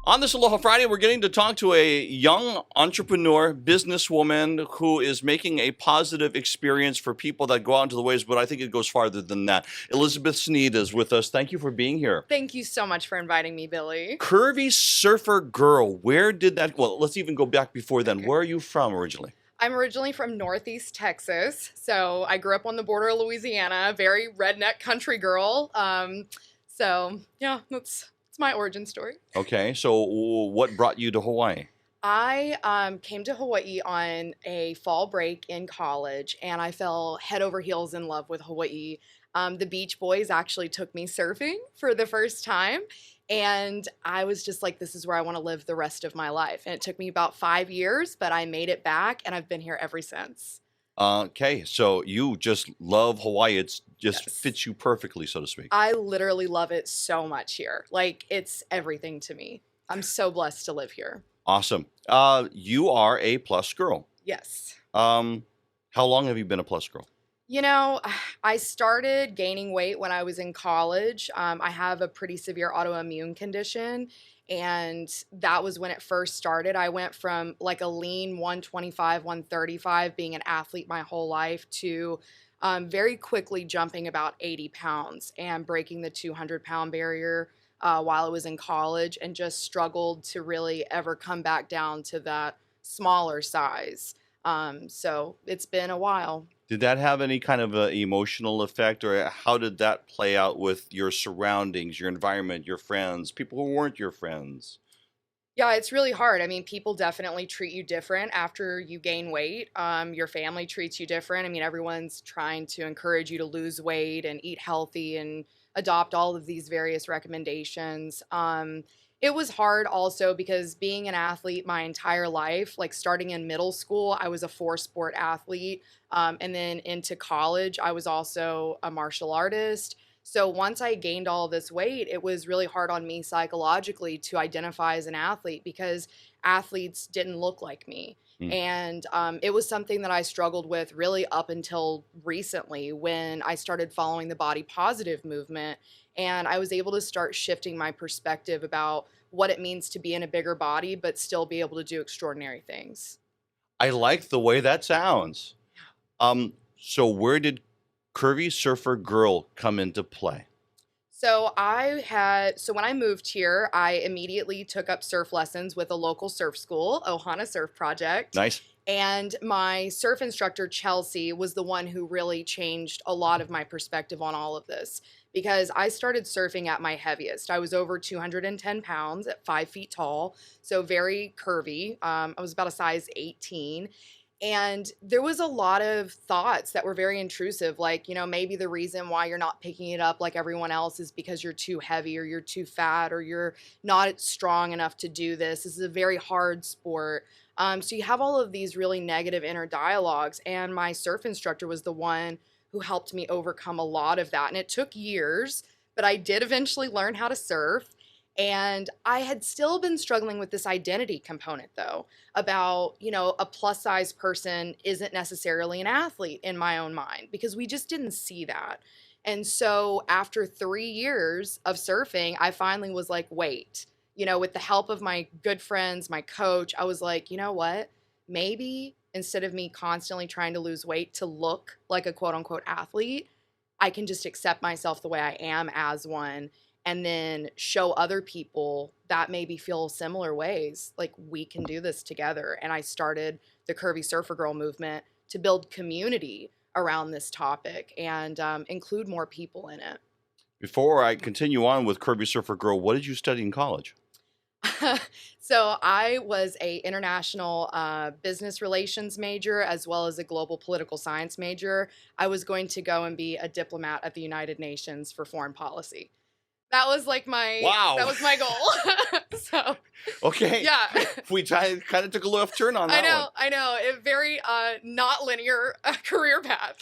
On this Aloha Friday, we're getting to talk to a young entrepreneur, businesswoman who is making a positive experience for people that go out into the ways, but I think it goes farther than that. Elizabeth Sneed is with us. Thank you for being here. Thank you so much for inviting me, Billy. Curvy Surfer Girl, where did that, well, let's even go back before then. Where are you from originally? I'm originally from Northeast Texas, so I grew up on the border of Louisiana, very redneck country girl. It's my origin story. Okay, so what brought you to Hawaii? I came to Hawaii on a fall break in college, and I fell head over heels in love with Hawaii. The Beach Boys actually took me surfing for the first time, and I was just like, this is where I want to live the rest of my life. And it took me about 5 years, but I made it back, and I've been here ever since. Okay, so you just love Hawaii. It's just Yes. fits you perfectly, so to speak. I literally love it so much here. Like, it's everything to me. I'm so blessed to live here. Awesome. You are a plus girl. Yes. How long have you been a plus girl? You know, I started gaining weight when I was in college. I have a pretty severe autoimmune condition, and that was when it first started. I went from like a lean 125, 135, being an athlete my whole life, to very quickly jumping about 80 pounds and breaking the 200-pound barrier while I was in college, and just struggled to really ever come back down to that smaller size. So it's been a while. Did that have any kind of emotional effect, or how did that play out with your surroundings, your environment, your friends, people who weren't your friends? Yeah, it's really hard. I mean, people definitely treat you different after you gain weight. Your family treats you different. I mean, everyone's trying to encourage you to lose weight and eat healthy and adopt all of these various recommendations. It was hard also because being an athlete my entire life, like starting in middle school, I was a four-sport athlete. And then into college, I was also a martial artist. So once I gained all this weight, it was really hard on me psychologically to identify as an athlete because athletes didn't look like me. Mm. And it was something that I struggled with really up until recently when I started following the body positive movement. And I was able to start shifting my perspective about what it means to be in a bigger body, but still be able to do extraordinary things. I like the way that sounds. So where did Curvy Surfer Girl come into play? So when I moved here, I immediately took up surf lessons with a local surf school, Ohana Surf Project. Nice. And my surf instructor, Chelsea, was the one who really changed a lot of my perspective on all of this because I started surfing at my heaviest. I was over 210 pounds at 5 feet tall, so very curvy. I was about a size 18. And there was a lot of thoughts that were very intrusive, like, you know, maybe the reason why you're not picking it up like everyone else is because you're too heavy or you're too fat or you're not strong enough to do this. This is a very hard sport. So you have all of these really negative inner dialogues, and my surf instructor was the one who helped me overcome a lot of that. And it took years, but I did eventually learn how to surf. And I had still been struggling with this identity component, though, about, you know, a plus size person isn't necessarily an athlete in my own mind because we just didn't see that. And so after 3 years of surfing, I finally was like, wait, you know, with the help of my good friends, my coach, I was like, you know what? Maybe instead of me constantly trying to lose weight to look like a quote unquote athlete, I can just accept myself the way I am as one and then show other people that maybe feel similar ways. Like, we can do this together. And I started the Curvy Surfer Girl movement to build community around this topic and include more people in it. Before I continue on with Curvy Surfer Girl, what did you study in college? So I was a international business relations major as well as a global political science major. I was going to go and be a diplomat at the United Nations for foreign policy. That was like that was my goal. So Okay. yeah. We kind of took a left turn on that one. I know. A very not linear career path.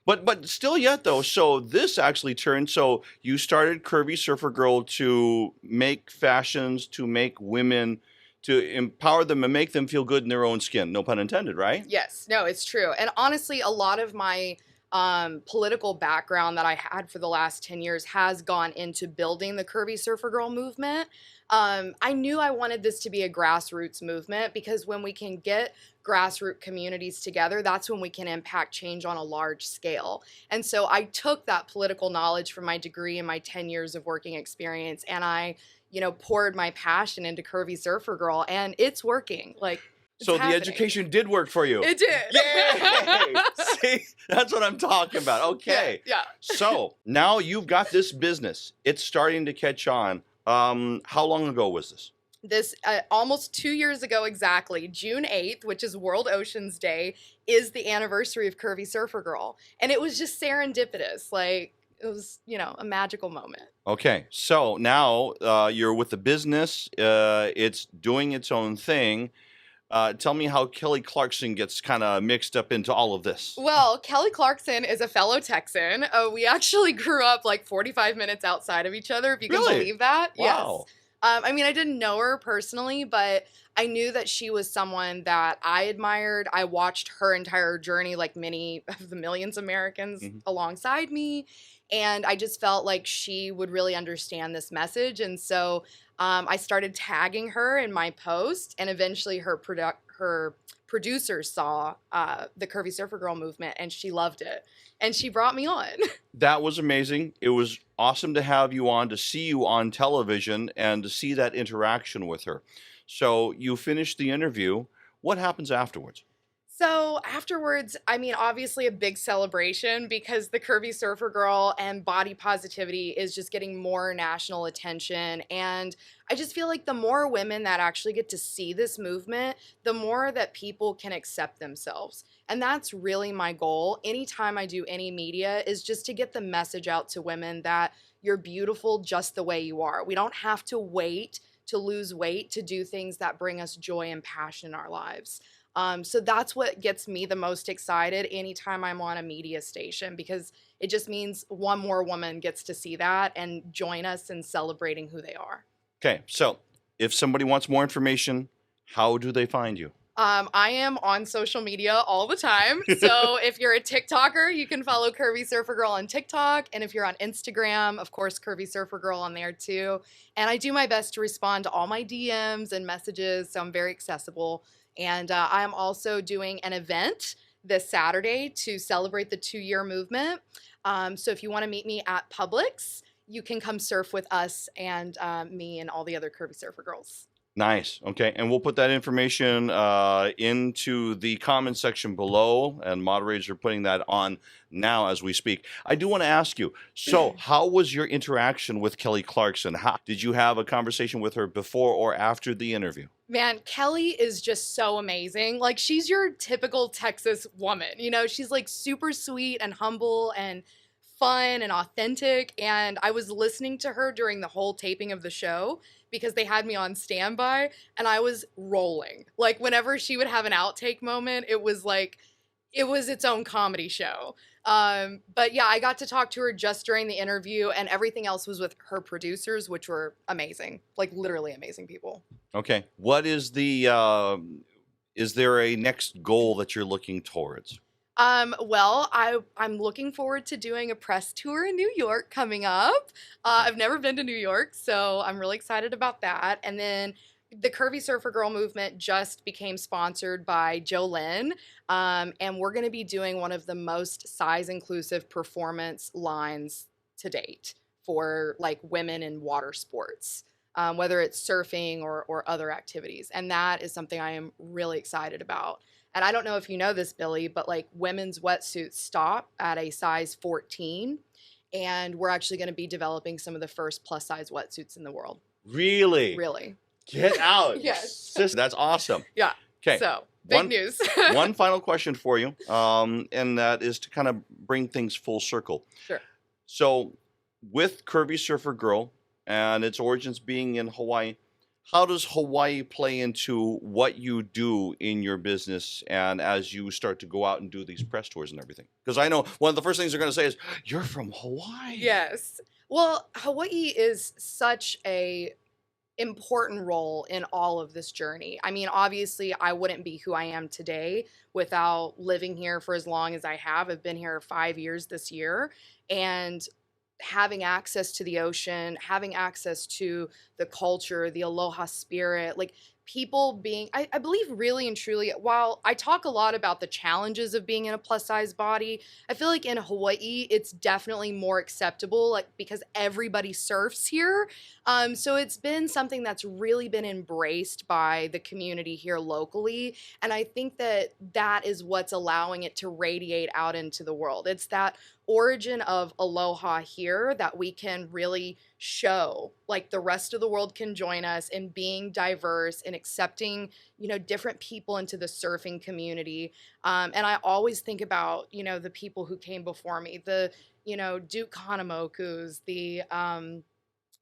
But still yet though, so this actually turned, so you started Curvy Surfer Girl to make fashions, to make women, to empower them and make them feel good in their own skin. No pun intended, right? Yes, no, it's true. And honestly, a lot of my political background that I had for the last 10 years has gone into building the Curvy Surfer Girl movement. I knew I wanted this to be a grassroots movement because when we can get grassroots communities together, that's when we can impact change on a large scale. And so I took that political knowledge from my degree and my 10 years of working experience, and I, poured my passion into Curvy Surfer Girl, and it's working. Like, it's So the happening. education did work for you. It did. Yay! See, that's what I'm talking about. Okay. Yeah. So now you've got this business. It's starting to catch on. How long ago was this? This almost 2 years ago exactly, June 8th, which is World Oceans Day, is the anniversary of Curvy Surfer Girl. And it was just serendipitous. Like, it was, a magical moment. Okay. So now you're with the business. It's doing its own thing. Tell me how Kelly Clarkson gets kind of mixed up into all of this. Well, Kelly Clarkson is a fellow Texan. We actually grew up like 45 minutes outside of each other, if you can Really? believe that. Wow. Yes. I mean, I didn't know her personally, but I knew that she was someone that I admired. I watched her entire journey, like many of the millions of Americans alongside me. And I just felt like she would really understand this message. And so I started tagging her in my post, and eventually her producer saw the Curvy Surfer Girl movement, and she loved it. And she brought me on. That was amazing. It was awesome to have you on, to see you on television, and to see that interaction with her. So you finished the interview. What happens afterwards? So afterwards, I mean, obviously a big celebration because the Curvy Surfer Girl and body positivity is just getting more national attention. And I just feel like the more women that actually get to see this movement, the more that people can accept themselves. And that's really my goal. Anytime I do any media is just to get the message out to women that you're beautiful just the way you are. We don't have to wait to lose weight to do things that bring us joy and passion in our lives. So that's what gets me the most excited anytime I'm on a media station, because it just means one more woman gets to see that and join us in celebrating who they are. Okay, so if somebody wants more information, how do they find you? I am on social media all the time. So if you're a TikToker, you can follow Curvy Surfer Girl on TikTok. And if you're on Instagram, of course, Curvy Surfer Girl on there too. And I do my best to respond to all my DMs and messages, so I'm very accessible. And I'm also doing an event this Saturday to celebrate the 2-year movement. So if you want to meet me at Publix, you can come surf with us and me and all the other Curvy Surfer Girls. Nice. Okay. And we'll put that information into the comment section below, and moderators are putting that on now as we speak. I do want to ask you, so how was your interaction with Kelly Clarkson? Did you have a conversation with her before or after the interview? Man, Kelly is just so amazing. Like, she's your typical Texas woman. She's like super sweet and humble and fun and authentic. And I was listening to her during the whole taping of the show because they had me on standby, and I was rolling. Like, whenever she would have an outtake moment, it was its own comedy show. But yeah, I got to talk to her just during the interview, and everything else was with her producers, which were amazing, like literally amazing people. Okay. What is is there a next goal that you're looking towards? Well, I'm looking forward to doing a press tour in New York coming up. I've never been to New York, so I'm really excited about that. And then the Curvy Surfer Girl movement just became sponsored by Jolene, and we're going to be doing one of the most size-inclusive performance lines to date for like women in water sports, whether it's surfing or other activities. And that is something I am really excited about. And I don't know if you know this, Billy, but like women's wetsuits stop at a size 14, and we're actually going to be developing some of the first plus-size wetsuits in the world. Really? Really. Get out. Yes. That's awesome. Yeah. Okay. So, big news. One final question for you, and that is to kind of bring things full circle. Sure. So, with Curvy Surfer Girl and its origins being in Hawaii, how does Hawaii play into what you do in your business and as you start to go out and do these press tours and everything? Because I know one of the first things they're going to say is, you're from Hawaii. Yes. Well, Hawaii is such a important role in all of this journey. I mean, obviously, I wouldn't be who I am today without living here for as long as I have. I've been here 5 years this year, and having access to the ocean, having access to the culture, the aloha spirit, like people being, I believe really and truly, while I talk a lot about the challenges of being in a plus size body, I feel like in Hawaii, it's definitely more acceptable, like because everybody surfs here. So it's been something that's really been embraced by the community here locally. And I think that that is what's allowing it to radiate out into the world. It's that origin of aloha here that we can really show, like the rest of the world can join us in being diverse and accepting, different people into the surfing community. And I always think about, the people who came before me, the, Duke Hanamoku's, the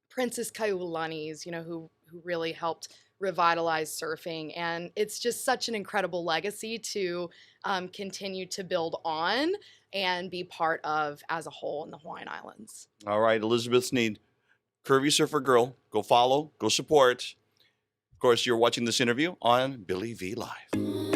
Princess Kaiulani's, who really helped revitalize surfing. And it's just such an incredible legacy to continue to build on and be part of as a whole in the Hawaiian Islands. All right, Elizabeth Sneed, Curvy Surfer Girl. Go follow, go support. Of course, you're watching this interview on Billy V Live.